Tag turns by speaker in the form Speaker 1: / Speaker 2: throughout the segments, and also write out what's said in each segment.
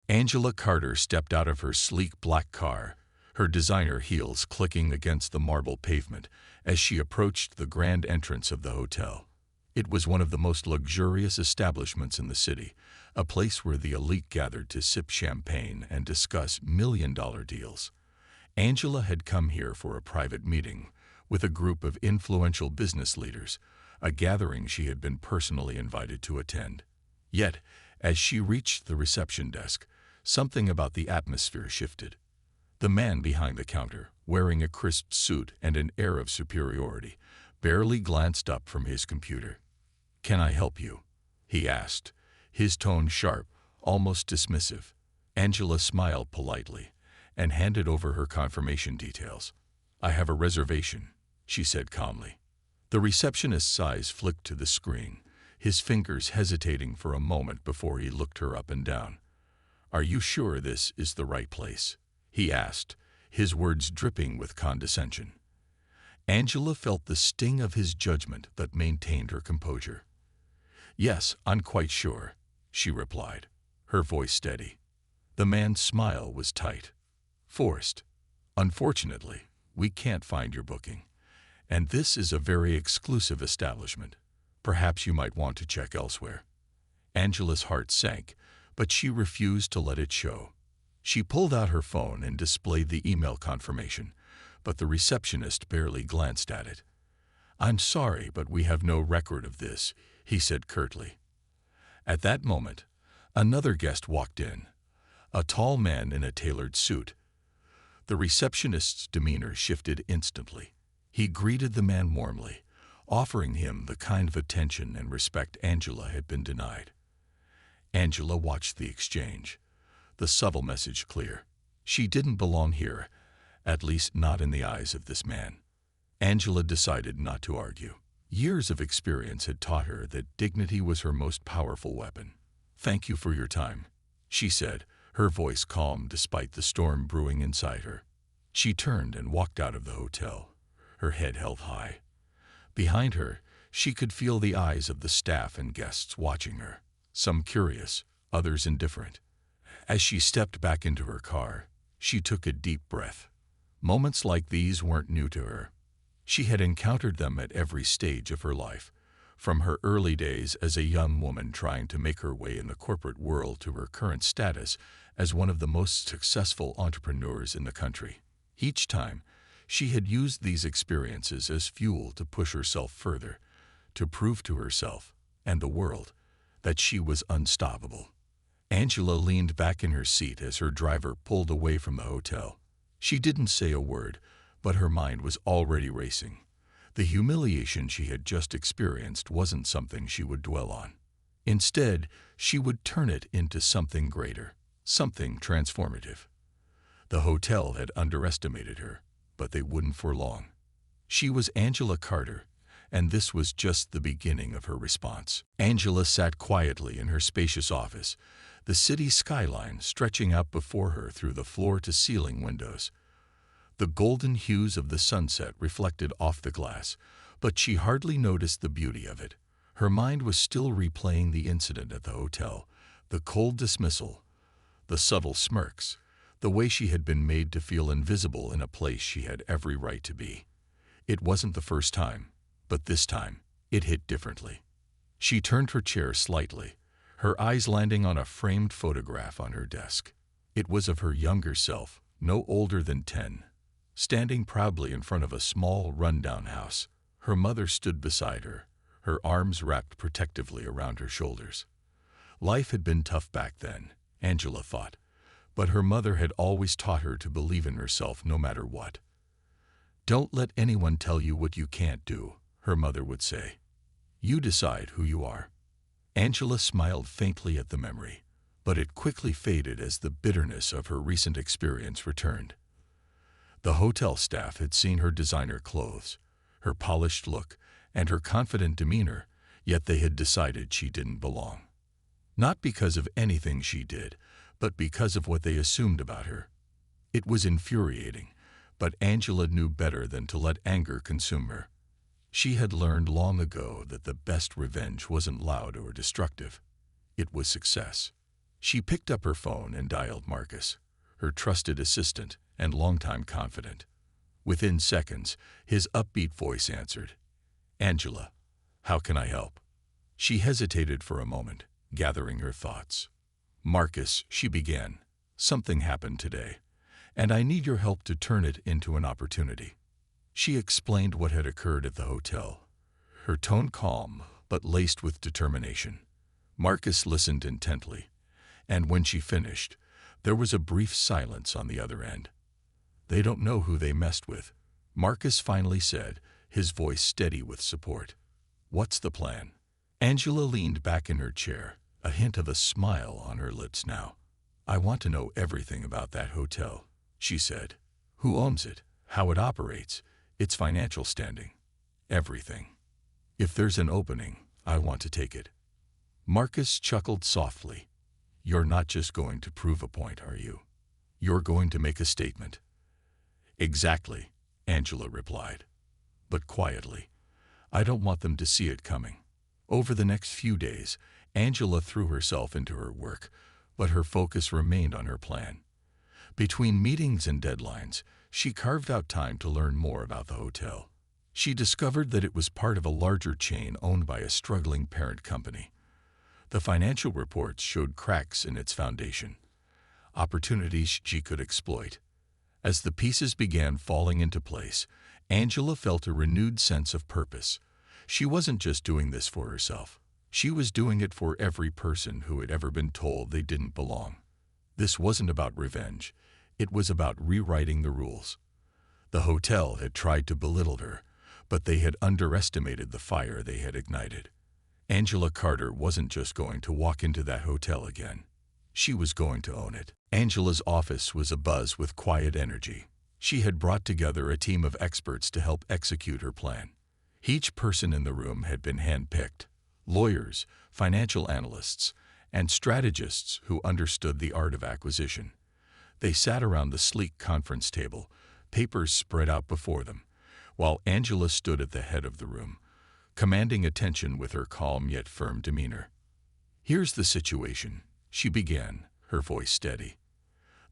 Speaker 1: Angela Carter stepped out of her sleek black car, her designer heels clicking against the marble pavement as she approached the grand entrance of the hotel. It was one of the most luxurious establishments in the city, a place where the elite gathered to sip champagne and discuss million-dollar deals. Angela had come here for a private meeting with a group of influential business leaders, a gathering she had been personally invited to attend. Yet, as she reached the reception desk, something about the atmosphere shifted. The man behind the counter, wearing a crisp suit and an air of superiority, barely glanced up from his computer. "Can I help you?" he asked, his tone sharp, almost dismissive. Angela smiled politely and handed over her confirmation details. "I have a reservation," she said calmly. The receptionist's eyes flicked to the screen, his fingers hesitating for a moment before he looked her up and down. "Are you sure this is the right place?" he asked, his words dripping with condescension. Angela felt the sting of his judgment but maintained her composure. "Yes, I'm quite sure," she replied, her voice steady. The man's smile was tight, forced. "Unfortunately, we can't find your booking, and this is a very exclusive establishment. Perhaps you might want to check elsewhere." Angela's heart sank, but she refused to let it show. She pulled out her phone and displayed the email confirmation, but the receptionist barely glanced at it. "I'm sorry, but we have no record of this," he said curtly. At that moment, another guest walked in, a tall man in a tailored suit. The receptionist's demeanor shifted instantly. He greeted the man warmly, offering him the kind of attention and respect Angela had been denied. Angela watched the exchange, the subtle message clear. She didn't belong here, at least not in the eyes of this man. Angela decided not to argue. Years of experience had taught her that dignity was her most powerful weapon. "Thank you for your time," she said, her voice calm despite the storm brewing inside her. She turned and walked out of the hotel, her head held high. Behind her, she could feel the eyes of the staff and guests watching her, some curious, others indifferent. As she stepped back into her car, she took a deep breath. Moments like these weren't new to her. She had encountered them at every stage of her life, from her early days as a young woman trying to make her way in the corporate world to her current status as one of the most successful entrepreneurs in the country. Each time, she had used these experiences as fuel to push herself further, to prove to herself and the world that she was unstoppable. Angela leaned back in her seat as her driver pulled away from the hotel. She didn't say a word, but her mind was already racing. The humiliation she had just experienced wasn't something she would dwell on. Instead, she would turn it into something greater, something transformative. The hotel had underestimated her, but they wouldn't for long. She was Angela Carter, and this was just the beginning of her response. Angela sat quietly in her spacious office, the city skyline stretching out before her through the floor-to-ceiling windows. The golden hues of the sunset reflected off the glass, but she hardly noticed the beauty of it. Her mind was still replaying the incident at the hotel, the cold dismissal, the subtle smirks, the way she had been made to feel invisible in a place she had every right to be. It wasn't the first time, but this time, it hit differently. She turned her chair slightly, her eyes landing on a framed photograph on her desk. It was of her younger self, no older than 10. Standing proudly in front of a small, run-down house, her mother stood beside her, her arms wrapped protectively around her shoulders. Life had been tough back then, Angela thought, but her mother had always taught her to believe in herself no matter what. "Don't let anyone tell you what you can't do," her mother would say. "You decide who you are." Angela smiled faintly at the memory, but it quickly faded as the bitterness of her recent experience returned. The hotel staff had seen her designer clothes, her polished look, and her confident demeanor, yet they had decided she didn't belong. Not because of anything she did, but because of what they assumed about her. It was infuriating, but Angela knew better than to let anger consume her. She had learned long ago that the best revenge wasn't loud or destructive. It was success. She picked up her phone and dialed Marcus, her trusted assistant and longtime confidant. Within seconds, his upbeat voice answered, "Angela, how can I help?" She hesitated for a moment, gathering her thoughts. "Marcus," she began, "something happened today, and I need your help to turn it into an opportunity." She explained what had occurred at the hotel, her tone calm but laced with determination. Marcus listened intently, and when she finished, there was a brief silence on the other end. "They don't know who they messed with," Marcus finally said, his voice steady with support. "What's the plan?" Angela leaned back in her chair, a hint of a smile on her lips now. "I want to know everything about that hotel," she said. "Who owns it, how it operates, its financial standing, everything. If there's an opening, I want to take it." Marcus chuckled softly. "You're not just going to prove a point, are you? You're going to make a statement." "Exactly," Angela replied, but quietly. "I don't want them to see it coming." Over the next few days, Angela threw herself into her work, but her focus remained on her plan. Between meetings and deadlines, she carved out time to learn more about the hotel. She discovered that it was part of a larger chain owned by a struggling parent company. The financial reports showed cracks in its foundation, opportunities she could exploit. As the pieces began falling into place, Angela felt a renewed sense of purpose. She wasn't just doing this for herself. She was doing it for every person who had ever been told they didn't belong. This wasn't about revenge. It was about rewriting the rules. The hotel had tried to belittle her, but they had underestimated the fire they had ignited. Angela Carter wasn't just going to walk into that hotel again. She was going to own it. Angela's office was abuzz with quiet energy. She had brought together a team of experts to help execute her plan. Each person in the room had been handpicked: lawyers, financial analysts, and strategists who understood the art of acquisition. They sat around the sleek conference table, papers spread out before them, while Angela stood at the head of the room, commanding attention with her calm yet firm demeanor. "Here's the situation," she began, her voice steady.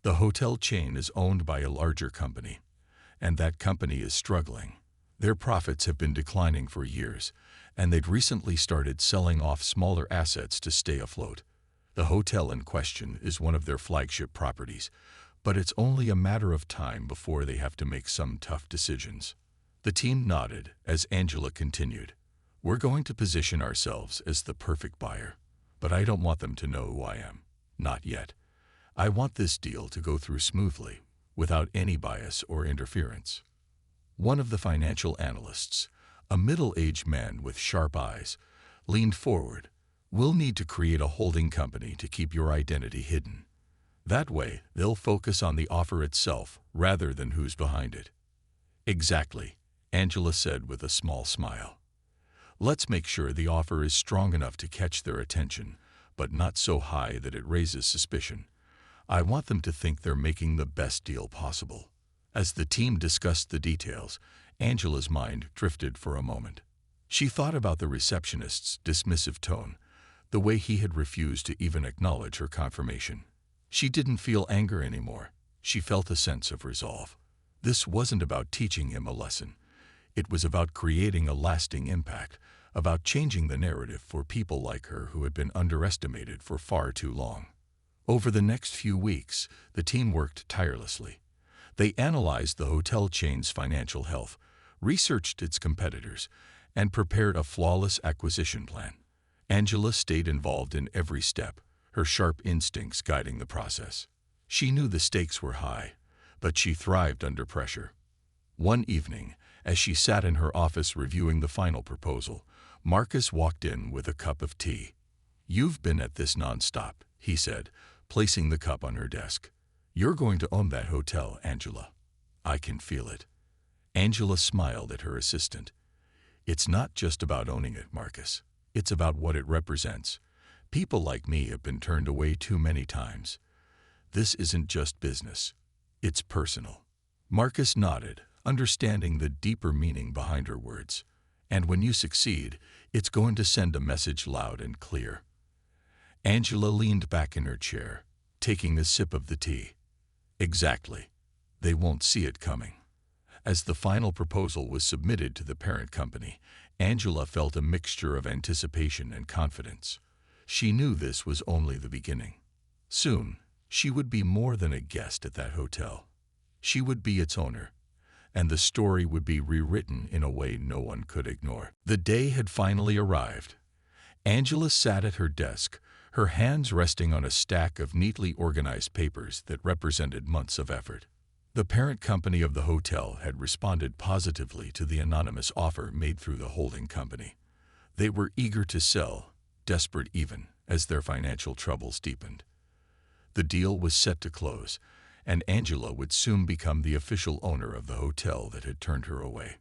Speaker 1: "The hotel chain is owned by a larger company, and that company is struggling. Their profits have been declining for years, and they'd recently started selling off smaller assets to stay afloat. The hotel in question is one of their flagship properties, but it's only a matter of time before they have to make some tough decisions." The team nodded as Angela continued. "We're going to position ourselves as the perfect buyer, but I don't want them to know who I am. Not yet. I want this deal to go through smoothly, without any bias or interference." One of the financial analysts, a middle-aged man with sharp eyes, leaned forward. "We'll need to create a holding company to keep your identity hidden. That way, they'll focus on the offer itself rather than who's behind it." "Exactly," Angela said with a small smile. "Let's make sure the offer is strong enough to catch their attention, but not so high that it raises suspicion. I want them to think they're making the best deal possible." As the team discussed the details, Angela's mind drifted for a moment. She thought about the receptionist's dismissive tone, the way he had refused to even acknowledge her confirmation. She didn't feel anger anymore. She felt a sense of resolve. This wasn't about teaching him a lesson. It was about creating a lasting impact, about changing the narrative for people like her who had been underestimated for far too long. Over the next few weeks, the team worked tirelessly. They analyzed the hotel chain's financial health, researched its competitors, and prepared a flawless acquisition plan. Angela stayed involved in every step, her sharp instincts guiding the process. She knew the stakes were high, but she thrived under pressure. One evening, as she sat in her office reviewing the final proposal, Marcus walked in with a cup of tea. "You've been at this nonstop," he said, placing the cup on her desk. "You're going to own that hotel, Angela. I can feel it." Angela smiled at her assistant. "It's not just about owning it, Marcus. It's about what it represents. People like me have been turned away too many times. This isn't just business. It's personal." Marcus nodded, understanding the deeper meaning behind her words. "And when you succeed, it's going to send a message loud and clear." Angela leaned back in her chair, taking a sip of the tea. Exactly. They won't see it coming. As the final proposal was submitted to the parent company, Angela felt a mixture of anticipation and confidence. She knew this was only the beginning. Soon, she would be more than a guest at that hotel. She would be its owner, and the story would be rewritten in a way no one could ignore. The day had finally arrived. Angela sat at her desk, her hands resting on a stack of neatly organized papers that represented months of effort. The parent company of the hotel had responded positively to the anonymous offer made through the holding company. They were eager to sell, desperate even, as their financial troubles deepened. The deal was set to close, and Angela would soon become the official owner of the hotel that had turned her away.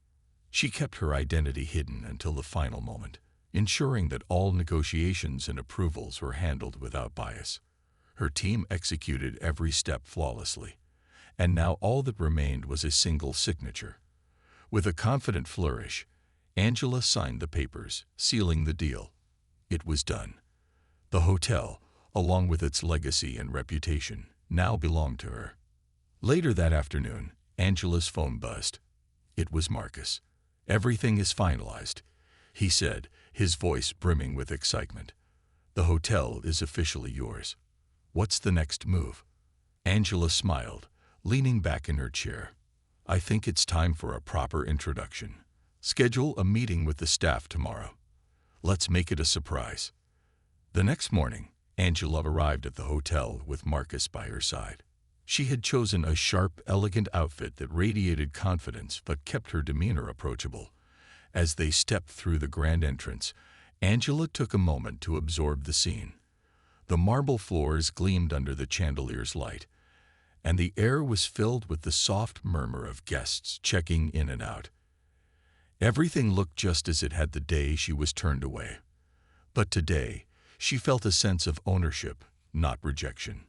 Speaker 1: She kept her identity hidden until the final moment, ensuring that all negotiations and approvals were handled without bias. Her team executed every step flawlessly, and now all that remained was a single signature. With a confident flourish, Angela signed the papers, sealing the deal. It was done. The hotel, along with its legacy and reputation, now belonged to her. Later that afternoon, Angela's phone buzzed. It was Marcus. "Everything is finalized," he said, his voice brimming with excitement. "The hotel is officially yours. What's the next move?" Angela smiled, leaning back in her chair. "I think it's time for a proper introduction. Schedule a meeting with the staff tomorrow. Let's make it a surprise." The next morning, Angela arrived at the hotel with Marcus by her side. She had chosen a sharp, elegant outfit that radiated confidence but kept her demeanor approachable. As they stepped through the grand entrance, Angela took a moment to absorb the scene. The marble floors gleamed under the chandelier's light, and the air was filled with the soft murmur of guests checking in and out. Everything looked just as it had the day she was turned away. But today, she felt a sense of ownership, not rejection.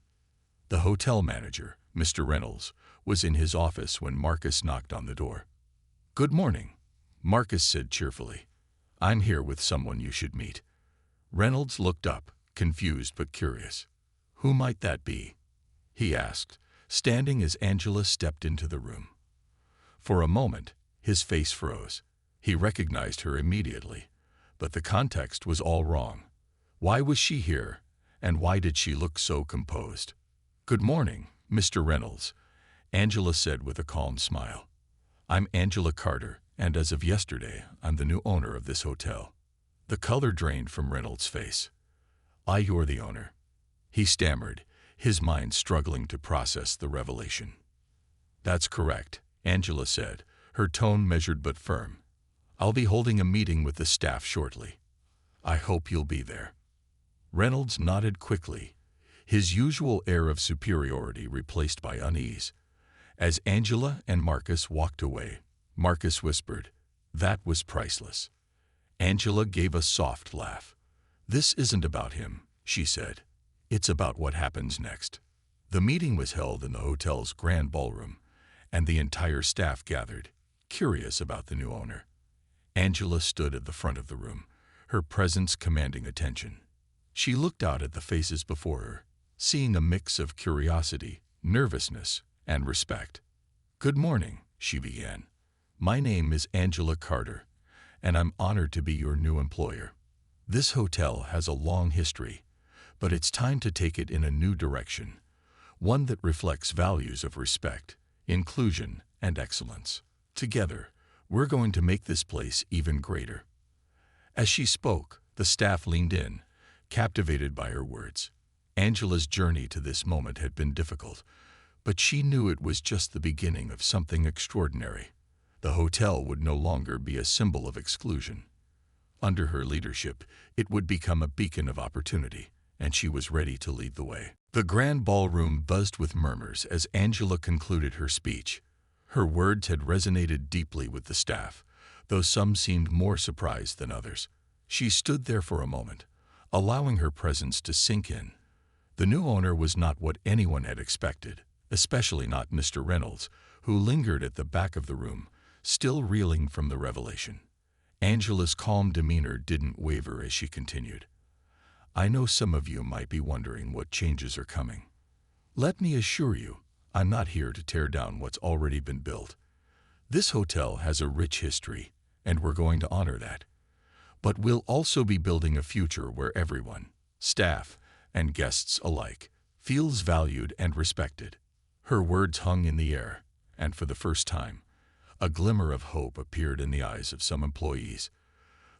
Speaker 1: The hotel manager, Mr. Reynolds, was in his office when Marcus knocked on the door. "Good morning," Marcus said cheerfully. "I'm here with someone you should meet." Reynolds looked up, confused but curious. "Who might that be?" he asked, standing as Angela stepped into the room. For a moment, his face froze. He recognized her immediately, but the context was all wrong. Why was she here, and why did she look so composed? "Good morning, Mr. Reynolds," Angela said with a calm smile. "I'm Angela Carter, and as of yesterday, I'm the new owner of this hotel." The color drained from Reynolds' face. "You're the owner," he stammered, his mind struggling to process the revelation. "That's correct," Angela said, her tone measured but firm. "I'll be holding a meeting with the staff shortly. I hope you'll be there." Reynolds nodded quickly, his usual air of superiority replaced by unease. As Angela and Marcus walked away, Marcus whispered, "That was priceless." Angela gave a soft laugh. "This isn't about him," she said. "It's about what happens next." The meeting was held in the hotel's grand ballroom, and the entire staff gathered, curious about the new owner. Angela stood at the front of the room, her presence commanding attention. She looked out at the faces before her, seeing a mix of curiosity, nervousness, and respect. "Good morning," she began. "My name is Angela Carter, and I'm honored to be your new employer. This hotel has a long history, but it's time to take it in a new direction, one that reflects values of respect, inclusion, and excellence. Together, we're going to make this place even greater." As she spoke, the staff leaned in, captivated by her words. Angela's journey to this moment had been difficult, but she knew it was just the beginning of something extraordinary. The hotel would no longer be a symbol of exclusion. Under her leadership, it would become a beacon of opportunity, and she was ready to lead the way. The grand ballroom buzzed with murmurs as Angela concluded her speech. Her words had resonated deeply with the staff, though some seemed more surprised than others. She stood there for a moment, allowing her presence to sink in. The new owner was not what anyone had expected, especially not Mr. Reynolds, who lingered at the back of the room, still reeling from the revelation. Angela's calm demeanor didn't waver as she continued. I know some of you might be wondering what changes are coming. Let me assure you, I'm not here to tear down what's already been built. This hotel has a rich history, and we're going to honor that. But we'll also be building a future where everyone, staff and guests alike, feels valued and respected. Her words hung in the air, and for the first time, a glimmer of hope appeared in the eyes of some employees.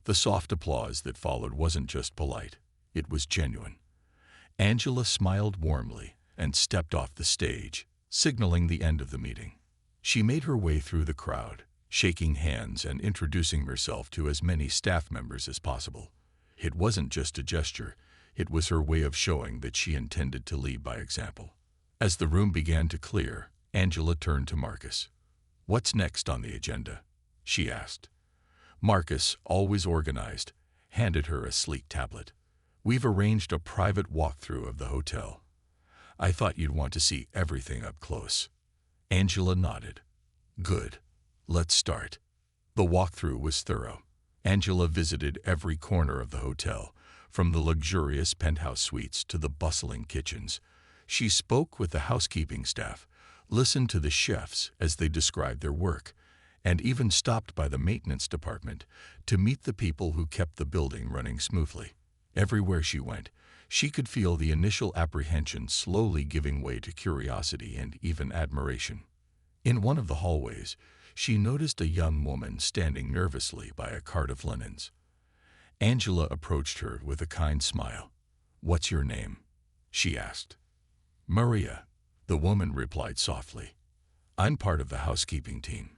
Speaker 1: The soft applause that followed wasn't just polite, it was genuine. Angela smiled warmly and stepped off the stage, signaling the end of the meeting. She made her way through the crowd, shaking hands and introducing herself to as many staff members as possible. It wasn't just a gesture, it was her way of showing that she intended to lead by example. As the room began to clear, Angela turned to Marcus. "What's next on the agenda?" she asked. Marcus, always organized, handed her a sleek tablet. "We've arranged a private walkthrough of the hotel. I thought you'd want to see everything up close." Angela nodded. "Good. Let's start." The walkthrough was thorough. Angela visited every corner of the hotel, from the luxurious penthouse suites to the bustling kitchens. She spoke with the housekeeping staff, listened to the chefs as they described their work, and even stopped by the maintenance department to meet the people who kept the building running smoothly. Everywhere she went, she could feel the initial apprehension slowly giving way to curiosity and even admiration. In one of the hallways, she noticed a young woman standing nervously by a cart of linens. Angela approached her with a kind smile. "What's your name?" she asked. "Maria," the woman replied softly. "I'm part of the housekeeping team."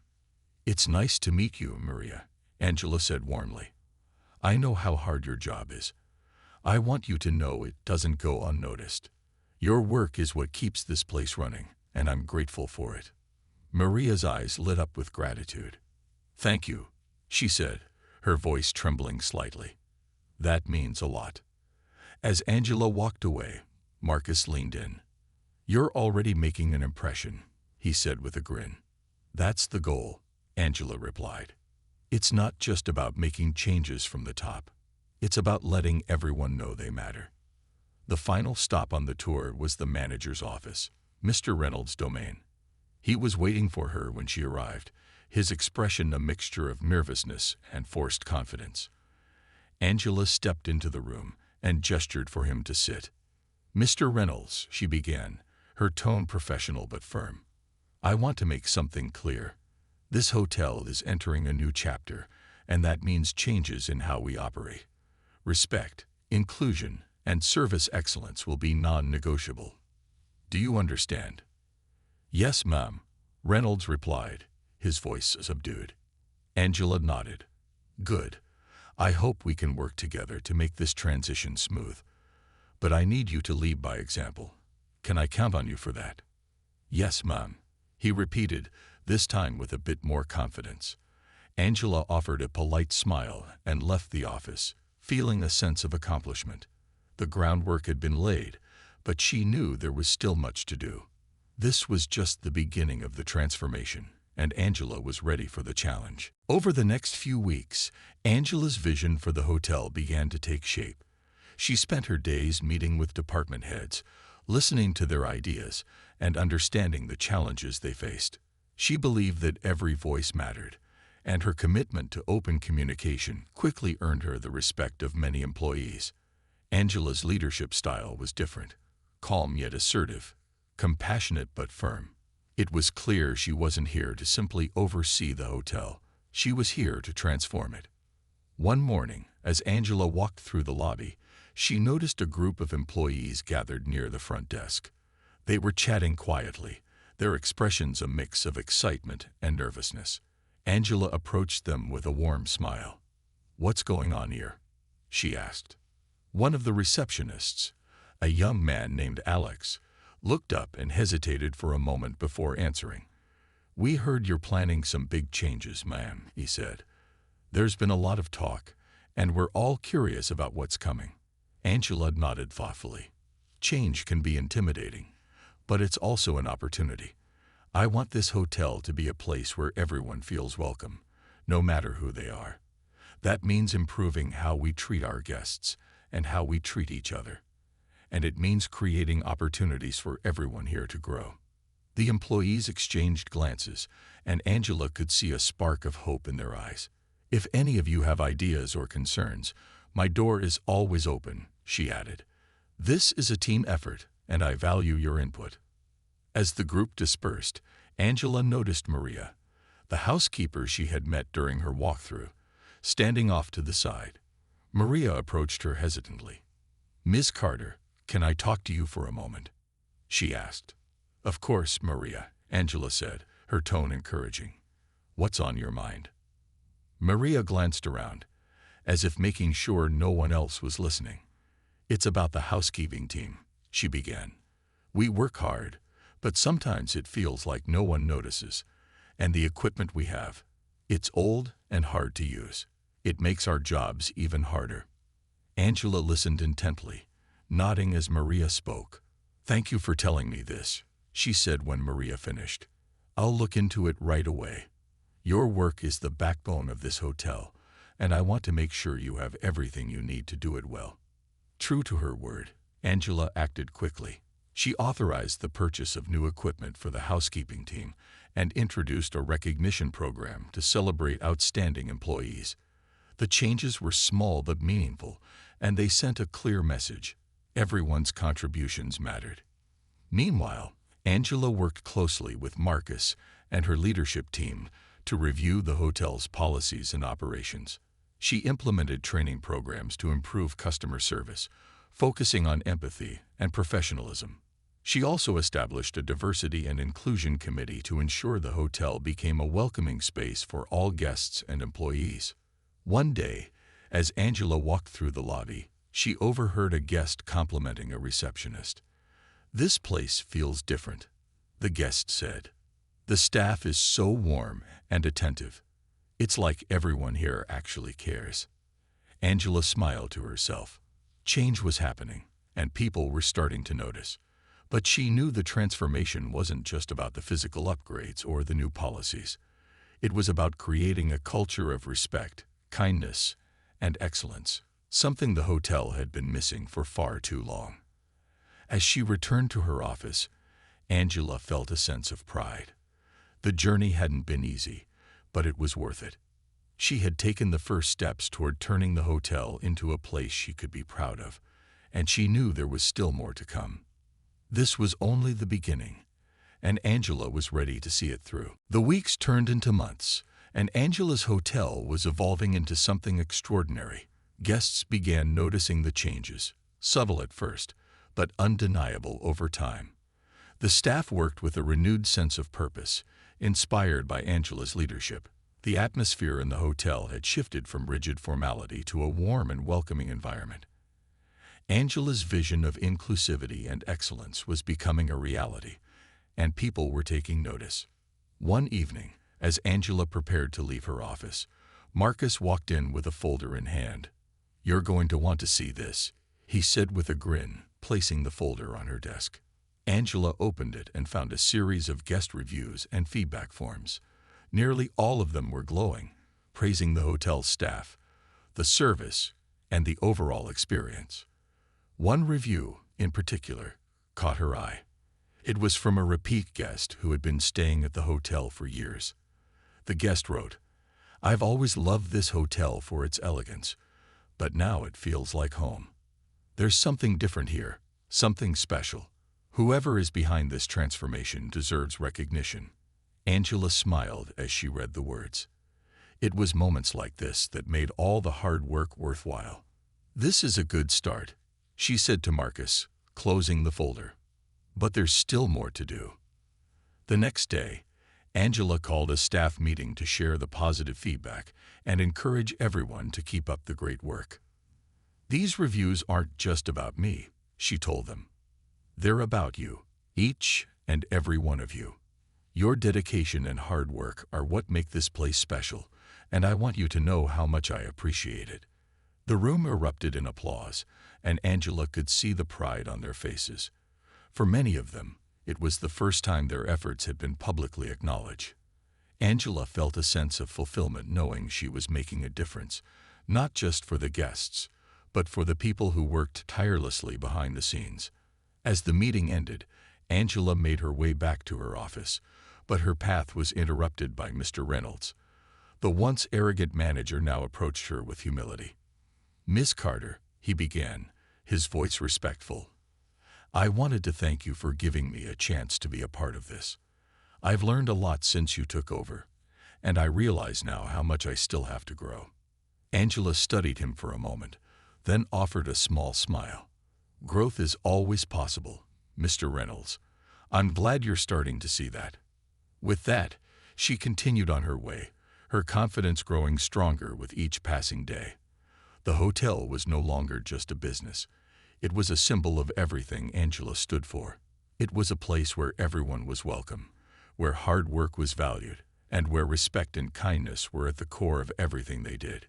Speaker 1: "It's nice to meet you, Maria," Angela said warmly. "I know how hard your job is. I want you to know it doesn't go unnoticed. Your work is what keeps this place running, and I'm grateful for it." Maria's eyes lit up with gratitude. "Thank you," she said, her voice trembling slightly. "That means a lot." As Angela walked away, Marcus leaned in. "You're already making an impression," he said with a grin. "That's the goal," Angela replied. "It's not just about making changes from the top. It's about letting everyone know they matter." The final stop on the tour was the manager's office, Mr. Reynolds' domain. He was waiting for her when she arrived, his expression a mixture of nervousness and forced confidence. Angela stepped into the room and gestured for him to sit. "Mr. Reynolds," she began, her tone professional but firm. "I want to make something clear. This hotel is entering a new chapter, and that means changes in how we operate. Respect, inclusion, and service excellence will be non-negotiable. Do you understand?" "Yes, ma'am," Reynolds replied, his voice subdued. Angela nodded. "Good. I hope we can work together to make this transition smooth. But I need you to lead by example. Can I count on you for that?" "Yes, ma'am," he repeated, this time with a bit more confidence. Angela offered a polite smile and left the office, feeling a sense of accomplishment. The groundwork had been laid, but she knew there was still much to do. This was just the beginning of the transformation, and Angela was ready for the challenge. Over the next few weeks, Angela's vision for the hotel began to take shape. She spent her days meeting with department heads, listening to their ideas, and understanding the challenges they faced. She believed that every voice mattered, and her commitment to open communication quickly earned her the respect of many employees. Angela's leadership style was different, calm yet assertive, compassionate but firm. It was clear she wasn't here to simply oversee the hotel. She was here to transform it. One morning, as Angela walked through the lobby, she noticed a group of employees gathered near the front desk. They were chatting quietly, their expressions a mix of excitement and nervousness. Angela approached them with a warm smile. "What's going on here?" she asked. One of the receptionists, a young man named Alex, looked up and hesitated for a moment before answering. "We heard you're planning some big changes, ma'am," he said. "There's been a lot of talk, and we're all curious about what's coming." Angela nodded thoughtfully. "Change can be intimidating, but it's also an opportunity. I want this hotel to be a place where everyone feels welcome, no matter who they are. That means improving how we treat our guests and how we treat each other. And it means creating opportunities for everyone here to grow." The employees exchanged glances, and Angela could see a spark of hope in their eyes. "If any of you have ideas or concerns, my door is always open," she added. "This is a team effort, and I value your input." As the group dispersed, Angela noticed Maria, the housekeeper she had met during her walkthrough, standing off to the side. Maria approached her hesitantly. "Ms. Carter, can I talk to you for a moment?" she asked. "Of course, Maria," Angela said, her tone encouraging. "What's on your mind?" Maria glanced around, as if making sure no one else was listening. "It's about the housekeeping team," she began. "We work hard, but sometimes it feels like no one notices. And the equipment we have, it's old and hard to use. It makes our jobs even harder." Angela listened intently, nodding as Maria spoke. "Thank you for telling me this," she said when Maria finished. "I'll look into it right away. Your work is the backbone of this hotel, and I want to make sure you have everything you need to do it well." True to her word, Angela acted quickly. She authorized the purchase of new equipment for the housekeeping team and introduced a recognition program to celebrate outstanding employees. The changes were small but meaningful, and they sent a clear message: everyone's contributions mattered. Meanwhile, Angela worked closely with Marcus and her leadership team to review the hotel's policies and operations. She implemented training programs to improve customer service, focusing on empathy and professionalism. She also established a diversity and inclusion committee to ensure the hotel became a welcoming space for all guests and employees. One day, as Angela walked through the lobby, she overheard a guest complimenting a receptionist. "This place feels different," the guest said. "The staff is so warm and attentive. It's like everyone here actually cares." Angela smiled to herself. Change was happening, and people were starting to notice. But she knew the transformation wasn't just about the physical upgrades or the new policies. It was about creating a culture of respect, kindness, and excellence, something the hotel had been missing for far too long. As she returned to her office, Angela felt a sense of pride. The journey hadn't been easy, but it was worth it. She had taken the first steps toward turning the hotel into a place she could be proud of, and she knew there was still more to come. This was only the beginning, and Angela was ready to see it through. The weeks turned into months, and Angela's hotel was evolving into something extraordinary. Guests began noticing the changes, subtle at first, but undeniable over time. The staff worked with a renewed sense of purpose, inspired by Angela's leadership. The atmosphere in the hotel had shifted from rigid formality to a warm and welcoming environment. Angela's vision of inclusivity and excellence was becoming a reality, and people were taking notice. One evening, as Angela prepared to leave her office, Marcus walked in with a folder in hand. "You're going to want to see this," he said with a grin, placing the folder on her desk. Angela opened it and found a series of guest reviews and feedback forms. Nearly all of them were glowing, praising the hotel's staff, the service, and the overall experience. One review, in particular, caught her eye. It was from a repeat guest who had been staying at the hotel for years. The guest wrote, "I've always loved this hotel for its elegance, but now it feels like home. There's something different here, something special. Whoever is behind this transformation deserves recognition." Angela smiled as she read the words. It was moments like this that made all the hard work worthwhile. "This is a good start," she said to Marcus, closing the folder. "But there's still more to do." The next day, Angela called a staff meeting to share the positive feedback and encourage everyone to keep up the great work. "These reviews aren't just about me," she told them. "They're about you, each and every one of you. Your dedication and hard work are what make this place special, and I want you to know how much I appreciate it." The room erupted in applause, and Angela could see the pride on their faces. For many of them, it was the first time their efforts had been publicly acknowledged. Angela felt a sense of fulfillment knowing she was making a difference, not just for the guests, but for the people who worked tirelessly behind the scenes. As the meeting ended, Angela made her way back to her office, but her path was interrupted by Mr. Reynolds. The once arrogant manager now approached her with humility. "Miss Carter," he began, his voice respectful, "I wanted to thank you for giving me a chance to be a part of this. I've learned a lot since you took over, and I realize now how much I still have to grow." Angela studied him for a moment, then offered a small smile. "Growth is always possible, Mr. Reynolds. I'm glad you're starting to see that." With that, she continued on her way, her confidence growing stronger with each passing day. The hotel was no longer just a business. It was a symbol of everything Angela stood for. It was a place where everyone was welcome, where hard work was valued, and where respect and kindness were at the core of everything they did.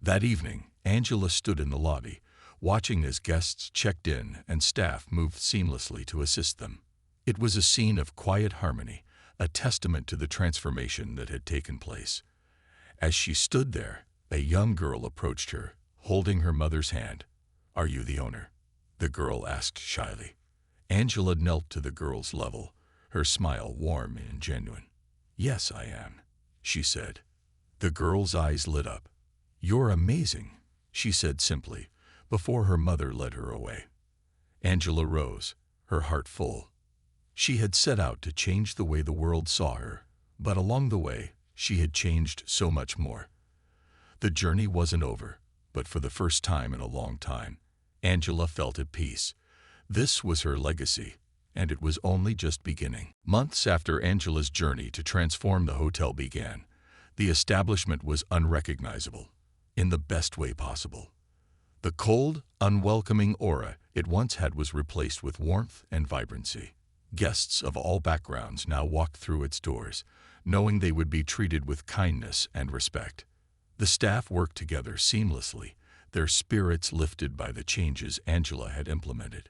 Speaker 1: That evening, Angela stood in the lobby, watching as guests checked in and staff moved seamlessly to assist them. It was a scene of quiet harmony, a testament to the transformation that had taken place. As she stood there, a young girl approached her, holding her mother's hand. "Are you the owner?" the girl asked shyly. Angela knelt to the girl's level, her smile warm and genuine. "Yes, I am," she said. The girl's eyes lit up. "You're amazing," she said simply, before her mother led her away. Angela rose, her heart full. She had set out to change the way the world saw her, but along the way, she had changed so much more. The journey wasn't over, but for the first time in a long time, Angela felt at peace. This was her legacy, and it was only just beginning. Months after Angela's journey to transform the hotel began, the establishment was unrecognizable, in the best way possible. The cold, unwelcoming aura it once had was replaced with warmth and vibrancy. Guests of all backgrounds now walked through its doors, knowing they would be treated with kindness and respect. The staff worked together seamlessly, their spirits lifted by the changes Angela had implemented.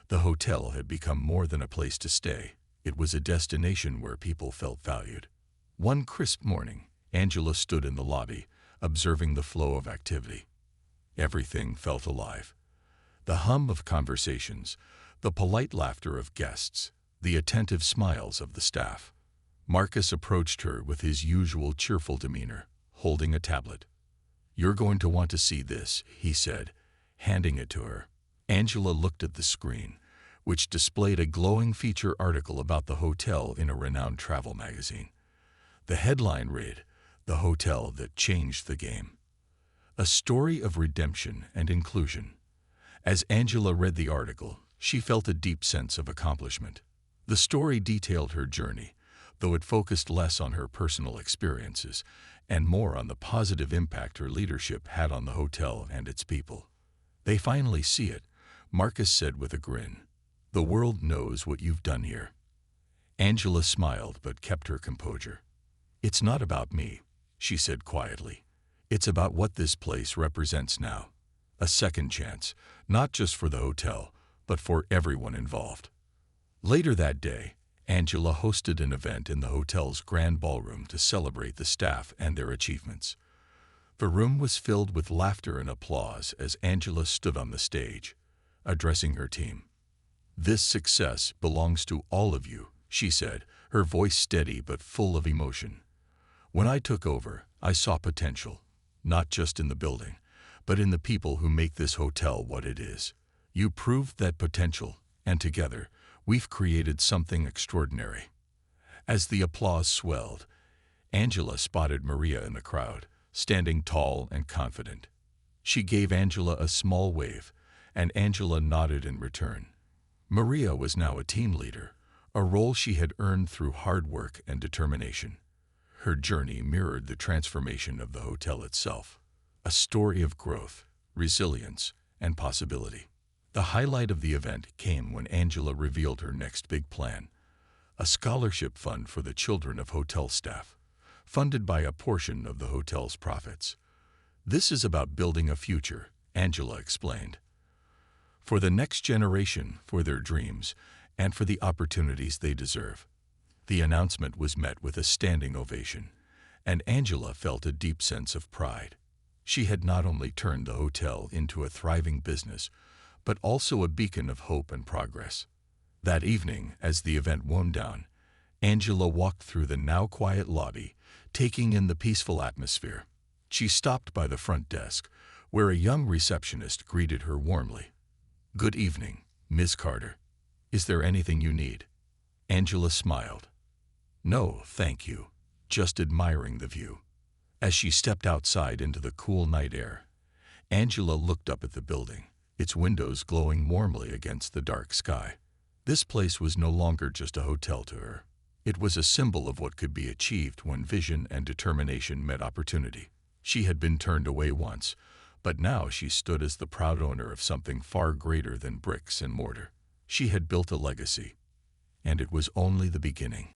Speaker 1: The hotel had become more than a place to stay. It was a destination where people felt valued. One crisp morning, Angela stood in the lobby, observing the flow of activity. Everything felt alive. The hum of conversations, the polite laughter of guests, the attentive smiles of the staff. Marcus approached her with his usual cheerful demeanor, holding a tablet. "You're going to want to see this," he said, handing it to her. Angela looked at the screen, which displayed a glowing feature article about the hotel in a renowned travel magazine. The headline read, "The Hotel That Changed the Game." A story of redemption and inclusion. As Angela read the article, she felt a deep sense of accomplishment. The story detailed her journey, though it focused less on her personal experiences and more on the positive impact her leadership had on the hotel and its people. "They finally see it," Marcus said with a grin. "The world knows what you've done here." Angela smiled but kept her composure. "It's not about me," she said quietly. "It's about what this place represents now. A second chance, not just for the hotel, but for everyone involved." Later that day, Angela hosted an event in the hotel's grand ballroom to celebrate the staff and their achievements. The room was filled with laughter and applause as Angela stood on the stage, addressing her team. "This success belongs to all of you," she said, her voice steady but full of emotion. "When I took over, I saw potential, not just in the building, but in the people who make this hotel what it is. You proved that potential, and together, we've created something extraordinary." As the applause swelled, Angela spotted Maria in the crowd, standing tall and confident. She gave Angela a small wave, and Angela nodded in return. Maria was now a team leader, a role she had earned through hard work and determination. Her journey mirrored the transformation of the hotel itself, a story of growth, resilience, and possibility. The highlight of the event came when Angela revealed her next big plan, a scholarship fund for the children of hotel staff, funded by a portion of the hotel's profits. "This is about building a future," Angela explained. "For the next generation, for their dreams, and for the opportunities they deserve." The announcement was met with a standing ovation, and Angela felt a deep sense of pride. She had not only turned the hotel into a thriving business, but also a beacon of hope and progress. That evening, as the event wound down, Angela walked through the now quiet lobby, taking in the peaceful atmosphere. She stopped by the front desk, where a young receptionist greeted her warmly. "Good evening, Miss Carter. Is there anything you need?" Angela smiled. "No, thank you. Just admiring the view." As she stepped outside into the cool night air, Angela looked up at the building, its windows glowing warmly against the dark sky. This place was no longer just a hotel to her. It was a symbol of what could be achieved when vision and determination met opportunity. She had been turned away once, but now she stood as the proud owner of something far greater than bricks and mortar. She had built a legacy, and it was only the beginning.